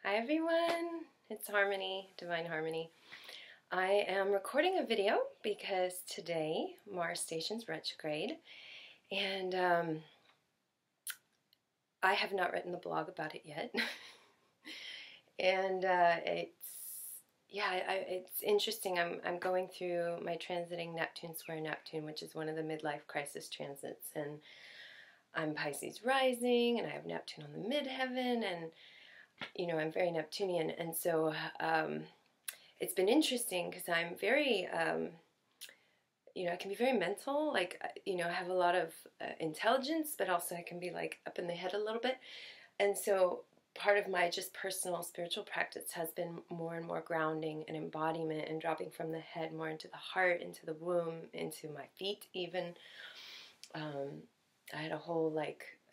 Hi everyone, it's Harmony, Divine Harmony. I am recording a video because today Mars station's retrograde, and I have not written the blog about it yet. And it's interesting. I'm going through my transiting Neptune square Neptune, which is one of the midlife crisis transits, and I'm Pisces rising, and I have Neptune on the midheaven, and I'm very Neptunian, and so it's been interesting because I'm very, I can be very mental, I have a lot of intelligence, but also I can be like up in the head a little bit, and so part of my just personal spiritual practice has been more and more grounding and embodiment and dropping from the head more into the heart, into the womb, into my feet even. I had a whole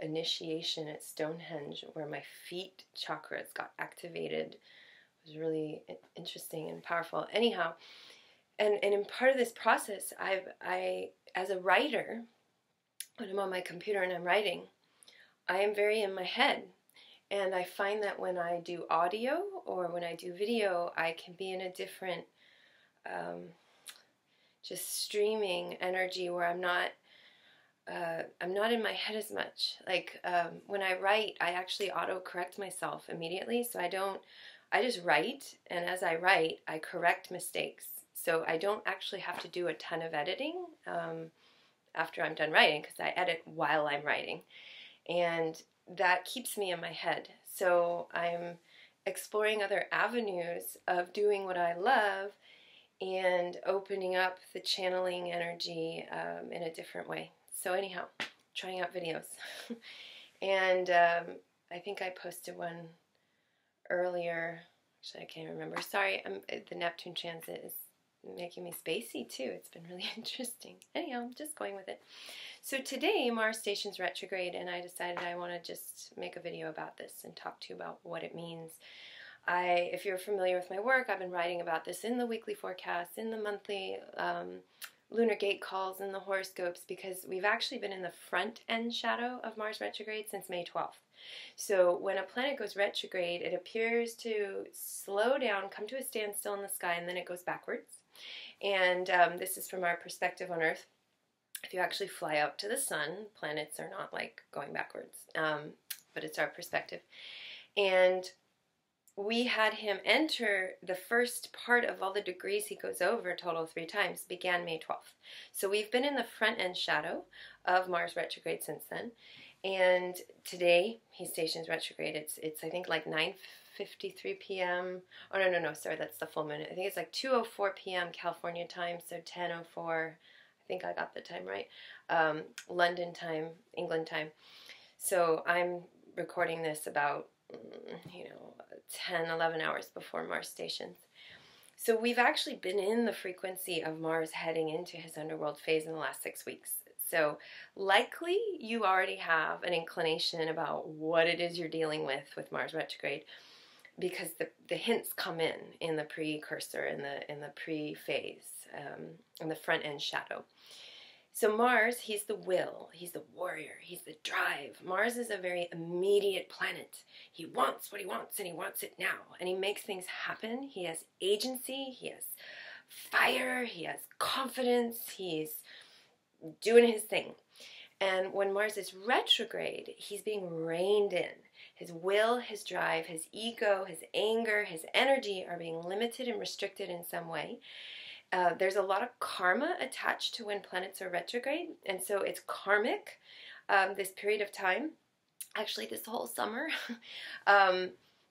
initiation at Stonehenge where my feet chakras got activated. It was really interesting and powerful. Anyhow, and in part of this process, I as a writer, when I'm on my computer and I'm writing, I am very in my head. And I find that when I do audio or when I do video, I can be in a different just streaming energy where I'm not in my head as much. When I write, I actually auto-correct myself immediately, so I just write, and as I write, I correct mistakes. So I don't actually have to do a ton of editing after I'm done writing, because I edit while I'm writing. And that keeps me in my head. So I'm exploring other avenues of doing what I love and opening up the channeling energy in a different way. So anyhow, trying out videos. And I think I posted one earlier. Actually, I can't remember. Sorry, the Neptune transit is making me spacey too. It's been really interesting. Anyhow, I'm just going with it. So today, Mars station's retrograde, and I decided I want to just make a video about this and talk to you about what it means. If you're familiar with my work, I've been writing about this in the weekly forecasts, in the monthly lunar gate calls, and the horoscopes, because we've actually been in the front end shadow of Mars retrograde since May 12th. So when a planet goes retrograde, it appears to slow down, come to a standstill in the sky, and then it goes backwards. And this is from our perspective on Earth. If you actually fly out to the sun, planets are not going backwards, but it's our perspective. And we had him enter the first part of all the degrees he goes over, total 3 times, began May 12th. So we've been in the front end shadow of Mars retrograde since then. And today, he stations retrograde. It's I think 9:53 p.m. Oh, no, sorry, that's the full moon. I think it's 2:04 p.m. California time, so 10:04. I think I got the time right. London time, England time. So I'm recording this about 10, 11 hours before Mars stations. So we've actually been in the frequency of Mars heading into his underworld phase in the last 6 weeks. So likely you already have an inclination about what it is you're dealing with Mars retrograde, because the hints come in the precursor, in the pre-phase, in the front end shadow. So Mars, he's the will, he's the warrior, he's the drive. Mars is a very immediate planet. He wants what he wants, and he wants it now. And he makes things happen. He has agency, he has fire, he has confidence, he's doing his thing. And when Mars is retrograde, he's being reined in. His will, his drive, his ego, his anger, his energy are being limited and restricted in some way. There's a lot of karma attached to when planets are retrograde, and so it's karmic, this period of time. Actually, this whole summer.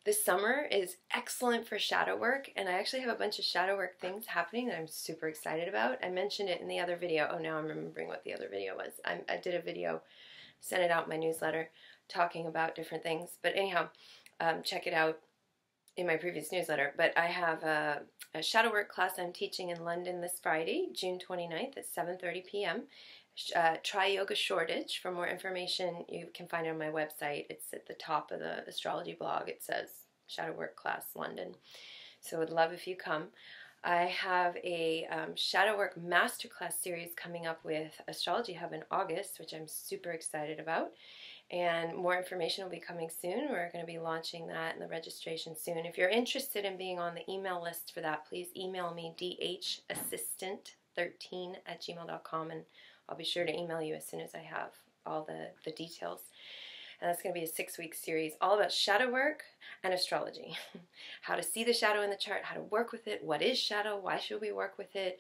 This summer is excellent for shadow work, and I actually have a bunch of shadow work things happening that I'm super excited about. I mentioned it in the other video. Oh, now I'm remembering what the other video was. I did a video, sent it out in my newsletter, talking about different things. But anyhow, check it out in my previous newsletter. But I have a shadow work class I'm teaching in London this Friday, June 29th at 7:30 p.m. Try Yoga Shortage. For more information, you can find it on my website. It's at the top of the astrology blog. It says Shadow Work Class London. So I'd love if you come. I have a Shadow Work Masterclass series coming up with Astrology Hub in August, which I'm super excited about. And more information will be coming soon. We're going to be launching that and the registration soon. If you're interested in being on the email list for that, please email me dhassistant13@gmail.com, and I'll be sure to email you as soon as I have all the details. And that's going to be a 6-week series all about shadow work and astrology. How to see the shadow in the chart, how to work with it, what is shadow, why should we work with it.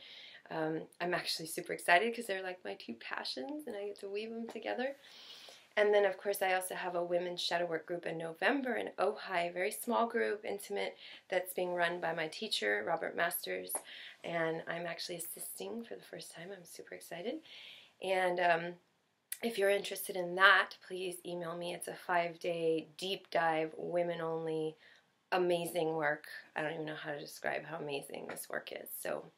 I'm actually super excited because they're like my two passions and I get to weave them together. And then, of course, I also have a women's shadow work group in November in Ojai, a very small group, intimate, that's being run by my teacher, Robert Masters, and I'm actually assisting for the first time. I'm super excited. And if you're interested in that, please email me. It's a 5-day deep dive, women-only, amazing work. I don't even know how to describe how amazing this work is, so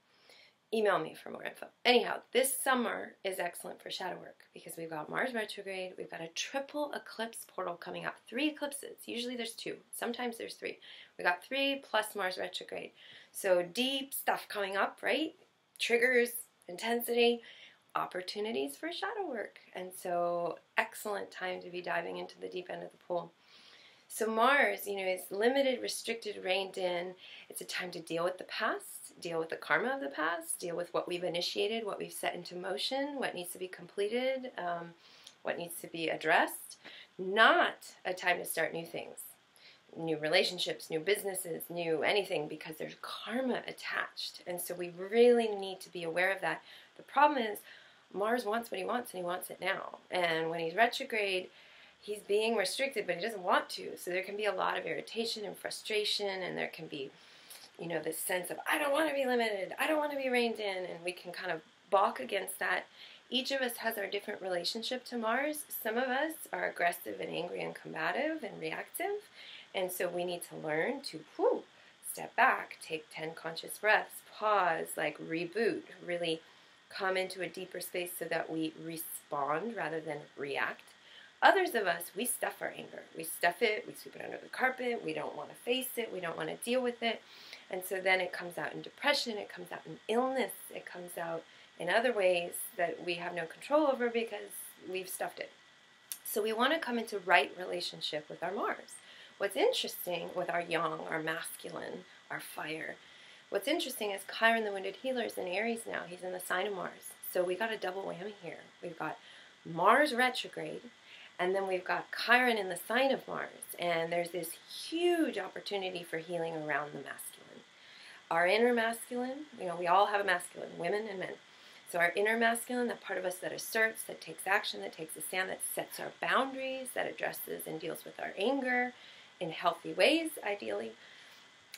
email me for more info. Anyhow, this summer is excellent for shadow work because we've got Mars retrograde, we've got a triple eclipse portal coming up, 3 eclipses. Usually there's 2, sometimes there's 3. We got 3 plus Mars retrograde. So deep stuff coming up, right? Triggers, intensity, opportunities for shadow work. And so excellent time to be diving into the deep end of the pool. So Mars, is limited, restricted, reined in. It's a time to deal with the past, deal with the karma of the past, deal with what we've initiated, what we've set into motion, what needs to be completed, what needs to be addressed. Not a time to start new things, new relationships, new businesses, new anything, because there's karma attached. And so we really need to be aware of that. The problem is Mars wants what he wants, and he wants it now. And when he's retrograde, he's being restricted, but he doesn't want to. So there can be a lot of irritation and frustration, and there can be, this sense of, I don't want to be limited, I don't want to be reined in, and we can kind of balk against that. Each of us has our different relationship to Mars. Some of us are aggressive and angry and combative and reactive, and so we need to learn to step back, take 10 conscious breaths, pause, reboot, really come into a deeper space so that we respond rather than react. Others of us, we stuff our anger. We stuff it, we sweep it under the carpet, we don't want to face it, we don't want to deal with it. And so then it comes out in depression, it comes out in illness, it comes out in other ways that we have no control over because we've stuffed it. So we want to come into right relationship with our Mars. What's interesting with our yang, our masculine, our fire, what's interesting is Chiron, the wounded healer, is in Aries now. He's in the sign of Mars. So we got a double whammy here. We've got Mars retrograde, and then we've got Chiron in the sign of Mars, and there's this huge opportunity for healing around the masculine. Our inner masculine, we all have a masculine, women and men. So our inner masculine, that part of us that asserts, that takes action, that takes a stand, that sets our boundaries, that addresses and deals with our anger in healthy ways, ideally.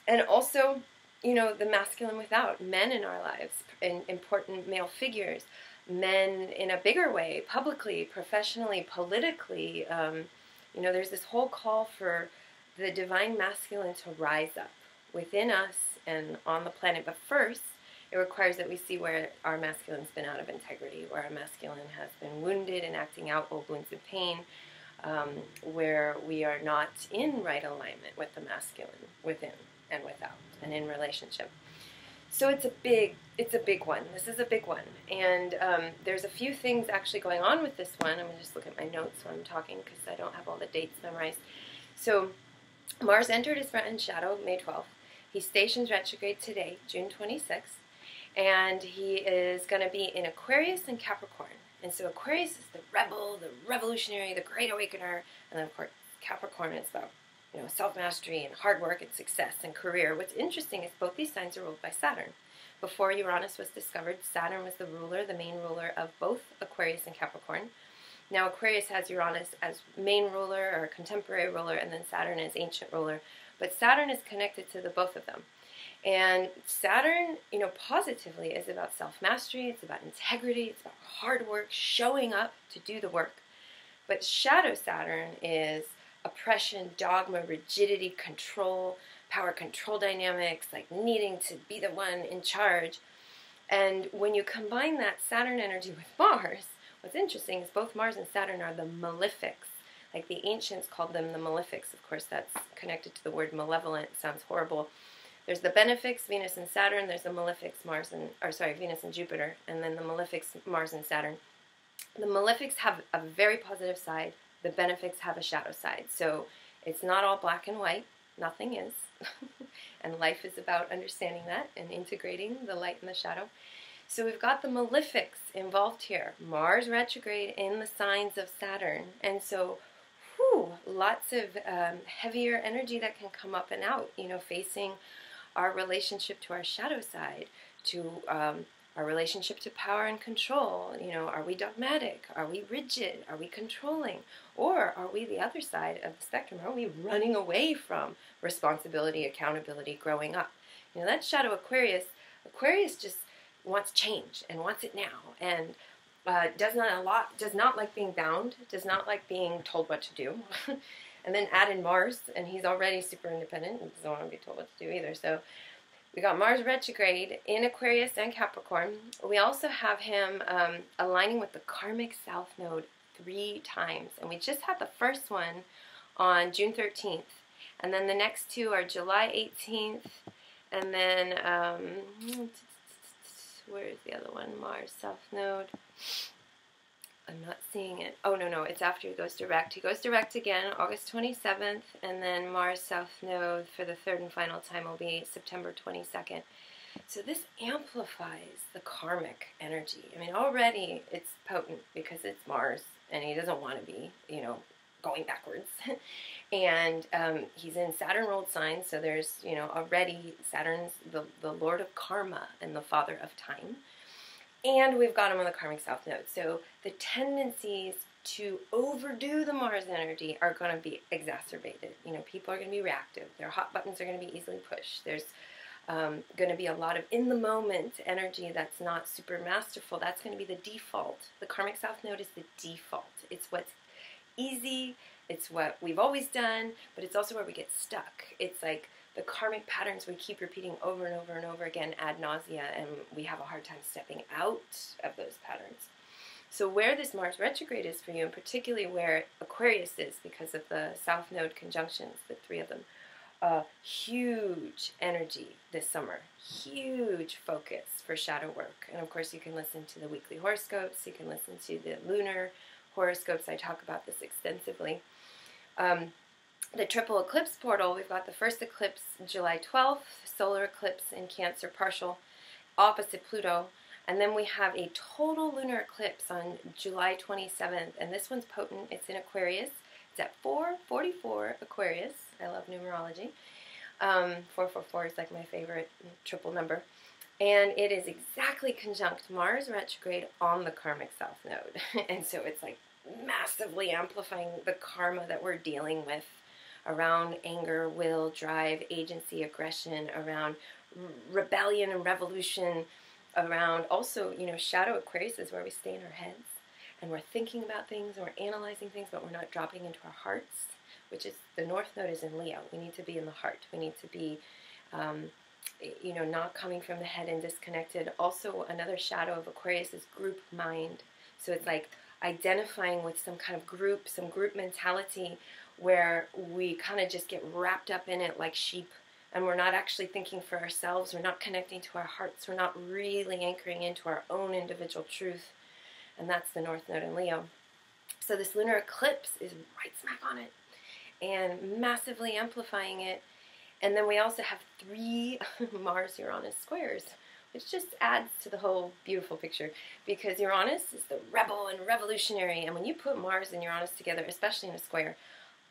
And also, the masculine without, men in our lives, important male figures, men in a bigger way, publicly, professionally, politically. There's this whole call for the divine masculine to rise up within us and on the planet. But first, it requires that we see where our masculine's been out of integrity, where our masculine has been wounded and acting out old wounds and pain, where we are not in right alignment with the masculine within and without and in relationship. So it's a big one. This is a big one. And there's a few things actually going on with this one. I'm going to just look at my notes when I'm talking because I don't have all the dates memorized. So Mars entered his front and shadow May 12th. He stations retrograde today, June 26th. And he is going to be in Aquarius and Capricorn. And so Aquarius is the rebel, the revolutionary, the great awakener. And then, of course, Capricorn is about self-mastery and hard work and success and career. What's interesting is both these signs are ruled by Saturn. Before Uranus was discovered, Saturn was the ruler, the main ruler of both Aquarius and Capricorn. Now Aquarius has Uranus as main ruler or contemporary ruler, and then Saturn as ancient ruler. But Saturn is connected to the both of them. And Saturn, positively is about self-mastery, it's about integrity, it's about hard work, showing up to do the work. But shadow Saturn is oppression, dogma, rigidity, control, power control dynamics, needing to be the one in charge. And when you combine that Saturn energy with Mars, what's interesting is both Mars and Saturn are the malefics. The ancients called them the malefics. Of course, that's connected to the word malevolent. It sounds horrible. There's the benefics, Venus and Saturn. There's the malefics, Venus and Jupiter. And then the malefics, Mars and Saturn. The malefics have a very positive side, the benefics have a shadow side. So it's not all black and white. Nothing is. And life is about understanding that and integrating the light and the shadow. So we've got the malefics involved here. Mars retrograde in the signs of Saturn. And so, lots of heavier energy that can come up and out, you know, facing our relationship to our shadow side, to our relationship to power and control. You know, are we dogmatic? Are we rigid? Are we controlling? Or are we the other side of the spectrum? Are we running away from responsibility, accountability, growing up? You know, that shadow Aquarius. Aquarius just wants change and wants it now, and does not like being bound, does not like being told what to do. And then add in Mars, and he's already super independent and doesn't want to be told what to do either. So we got Mars retrograde in Aquarius and Capricorn. We also have him aligning with the karmic south node 3 times, and we just had the first one on June 13th, and then the next 2 are July 18th, and then where is the other one? Mars south node. I'm not seeing it. Oh, no, it's after he goes direct. He goes direct again, August 27th, and then Mars south node for the 3rd and final time will be September 22nd. So this amplifies the karmic energy. I mean, already it's potent because it's Mars, and he doesn't want to be, you know, going backwards. And he's in Saturn-ruled signs, so there's, you know, already Saturn's the lord of karma and the father of time. And we've got him on the karmic south node. So the tendencies to overdo the Mars energy are going to be exacerbated. You know, people are going to be reactive. Their hot buttons are going to be easily pushed. There's going to be a lot of in-the-moment energy that's not super masterful. That's going to be the default. The karmic south node is the default. It's what's easy. It's what we've always done, but it's also where we get stuck. It's like the karmic patterns we keep repeating over and over and over again ad nausea, and we have a hard time stepping out of those patterns. So where this Mars retrograde is for you, and particularly where Aquarius is because of the south node conjunctions, the 3 of them, huge energy this summer, huge focus for shadow work. And of course you can listen to the weekly horoscopes, you can listen to the lunar horoscopes. I talk about this extensively. The triple eclipse portal, we've got the first eclipse July 12th, solar eclipse in Cancer partial, opposite Pluto, and then we have a total lunar eclipse on July 27th, and this one's potent. It's in Aquarius. It's at 444 Aquarius. I love numerology. 444 is like my favorite triple number. And it is exactly conjunct Mars retrograde on the karmic south node. And so it's like massively amplifying the karma that we're dealing with around anger, will, drive, agency, aggression, around rebellion and revolution, around also, you know, shadow Aquarius is where we stay in our heads and we're thinking about things and we're analyzing things, but we're not dropping into our hearts, which is, the north node is in Leo. We need to be in the heart. We need to be, you know, not coming from the head and disconnected. Also, another shadow of Aquarius is group mind. So it's like identifying with some kind of group, some group mentality where we kind of just get wrapped up in it like sheep, and we're not actually thinking for ourselves. We're not connecting to our hearts. We're not really anchoring into our own individual truth, and that's the north node in Leo. So this lunar eclipse is right smack on it and massively amplifying it. And then we also have 3 Mars-Uranus squares, which just adds to the whole beautiful picture, because Uranus is the rebel and revolutionary, and when you put Mars and Uranus together, especially in a square,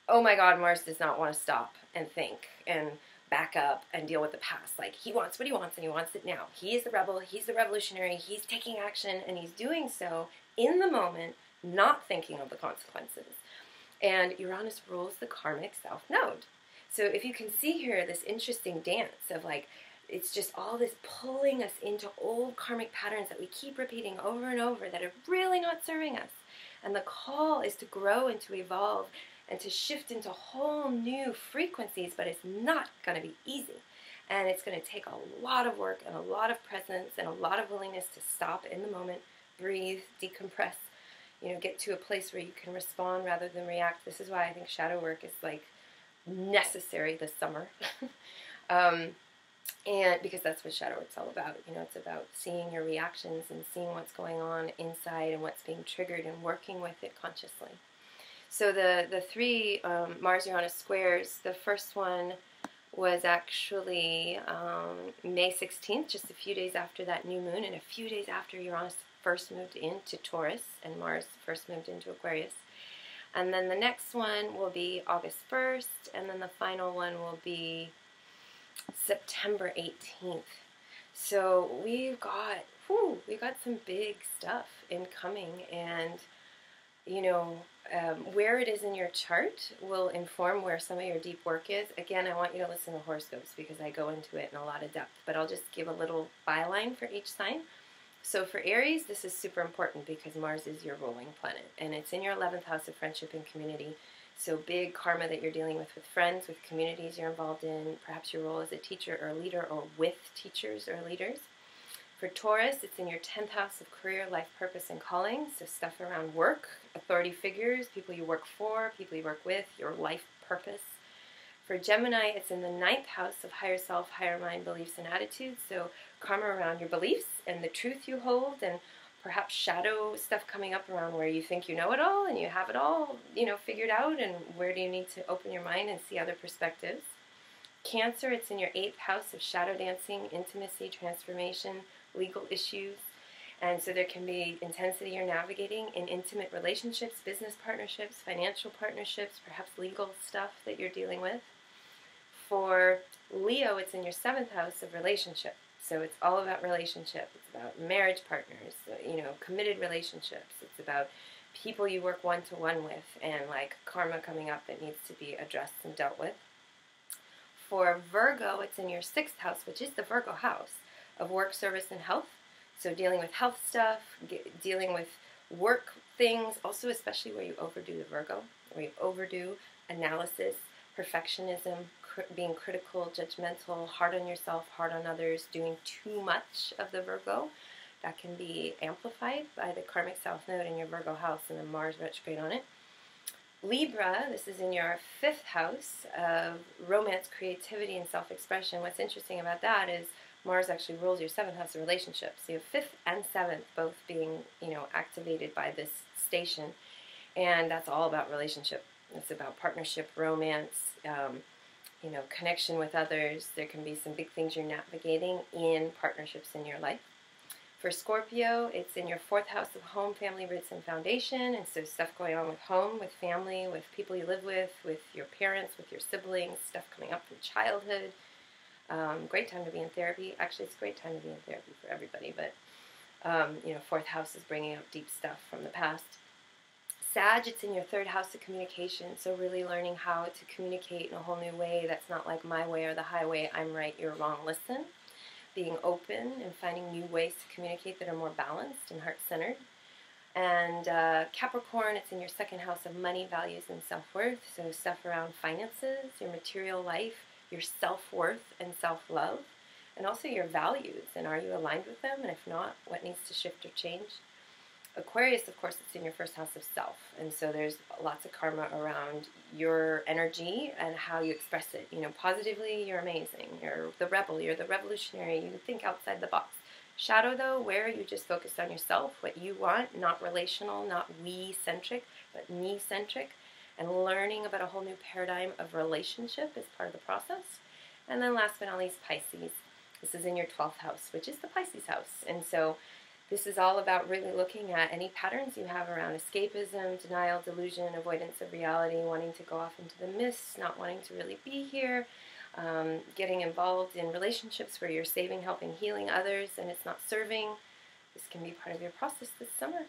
oh my God, Mars does not want to stop and think and back up and deal with the past. Like, he wants what he wants, and he wants it now. He is the rebel, he's the revolutionary, he's taking action, and he's doing so in the moment, not thinking of the consequences. And Uranus rules the karmic south node. So if you can see here this interesting dance of like, it's just all this pulling us into old karmic patterns that we keep repeating over and over that are really not serving us. And the call is to grow and to evolve and to shift into whole new frequencies, but it's not going to be easy. And it's going to take a lot of work and a lot of presence and a lot of willingness to stop in the moment, breathe, decompress, you know, get to a place where you can respond rather than react. This is why I think shadow work is like necessary this summer. And because that's what shadow work's all about. You know, it's about seeing your reactions and seeing what's going on inside and what's being triggered and working with it consciously. So the three Mars-Uranus squares, the first one was actually May 16th, just a few days after that new moon, and a few days after Uranus first moved into Taurus and Mars first moved into Aquarius. And then the next one will be August 1st, and then the final one will be September 18th. So we've got some big stuff incoming, and you know, where it is in your chart will inform where some of your deep work is. Again, I want you to listen to horoscopes because I go into it in a lot of depth, but I'll just give a little byline for each sign. So for Aries, this is super important because Mars is your ruling planet, and it's in your 11th house of friendship and community. So big karma that you're dealing with friends, with communities you're involved in, perhaps your role as a teacher or a leader or with teachers or leaders. For Taurus, it's in your 10th house of career, life purpose, and calling. So stuff around work, authority figures, people you work for, people you work with, your life purpose. For Gemini, it's in the 9th house of higher self, higher mind, beliefs, and attitudes. So karma around your beliefs and the truth you hold, and perhaps shadow stuff coming up around where you think you know it all and you have it all, figured out, and where do you need to open your mind and see other perspectives. Cancer, it's in your 8th house of shadow dancing, intimacy, transformation, legal issues. And so there can be intensity you're navigating in intimate relationships, business partnerships, financial partnerships, perhaps legal stuff that you're dealing with. For Leo, it's in your 7th house of relationship. So it's all about relationship. It's about marriage partners, committed relationships. It's about people you work one-to-one with, and like karma coming up that needs to be addressed and dealt with. For Virgo, it's in your 6th house, which is the Virgo house of work, service, and health. So dealing with health stuff, dealing with work things, also especially where you overdo the Virgo, where you overdo analysis, perfectionism, being critical, judgmental, hard on yourself, hard on others, doing too much of the Virgo. That can be amplified by the karmic south node in your Virgo house and the Mars retrograde on it. Libra, this is in your 5th house of romance, creativity, and self-expression. What's interesting about that is Mars actually rules your 7th house of relationships. So you have 5th and 7th both being, activated by this station. And that's all about relationship. It's about partnership, romance, connection with others. There can be some big things you're navigating in partnerships in your life. For Scorpio, it's in your 4th house of home, family, roots, and foundation. And so stuff going on with home, with family, with people you live with your parents, with your siblings, stuff coming up from childhood. Great time to be in therapy. Actually, it's a great time to be in therapy for everybody, but, 4th house is bringing up deep stuff from the past. Sag, it's in your 3rd house of communication, so really learning how to communicate in a whole new way that's not like my way or the highway, I'm right, you're wrong, listen. Being open and finding new ways to communicate that are more balanced and heart-centered. And Capricorn, it's in your 2nd house of money, values, and self-worth, so stuff around finances, your material life, your self-worth and self-love, and also your values, and are you aligned with them, and if not, what needs to shift or change. Aquarius, of course, it's in your 1st house of self, and so there's lots of karma around your energy and how you express it. Positively, you're amazing, you're the rebel, you're the revolutionary, you think outside the box. Shadow, though, where you just focused on yourself, what you want, not relational, not we-centric, but me-centric, and learning about a whole new paradigm of relationship is part of the process. And then last but not least, Pisces. This is in your 12th house, which is the Pisces house. And so this is all about really looking at any patterns you have around escapism, denial, delusion, avoidance of reality, wanting to go off into the mist, not wanting to really be here, getting involved in relationships where you're saving, helping, healing others, and it's not serving. This can be part of your process this summer.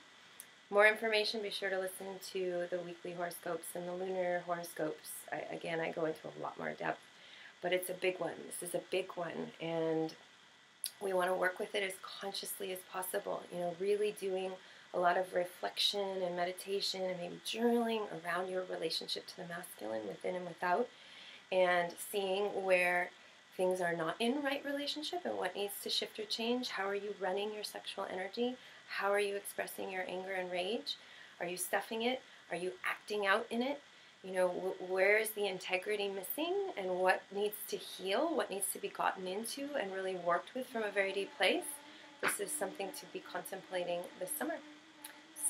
More information, be sure to listen to the weekly horoscopes and the lunar horoscopes. I go into a lot more depth, but it's a big one. This is a big one, and we want to work with it as consciously as possible. Really doing a lot of reflection and meditation and maybe journaling around your relationship to the masculine within and without, and seeing where things are not in right relationship and what needs to shift or change. How are you running your sexual energy? How are you expressing your anger and rage? Are you stuffing it? Are you acting out in it? Where is the integrity missing, and what needs to heal, what needs to be gotten into and really worked with from a very deep place? This is something to be contemplating this summer.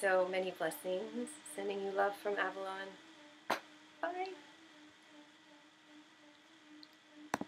So many blessings. Sending you love from Avalon. Bye.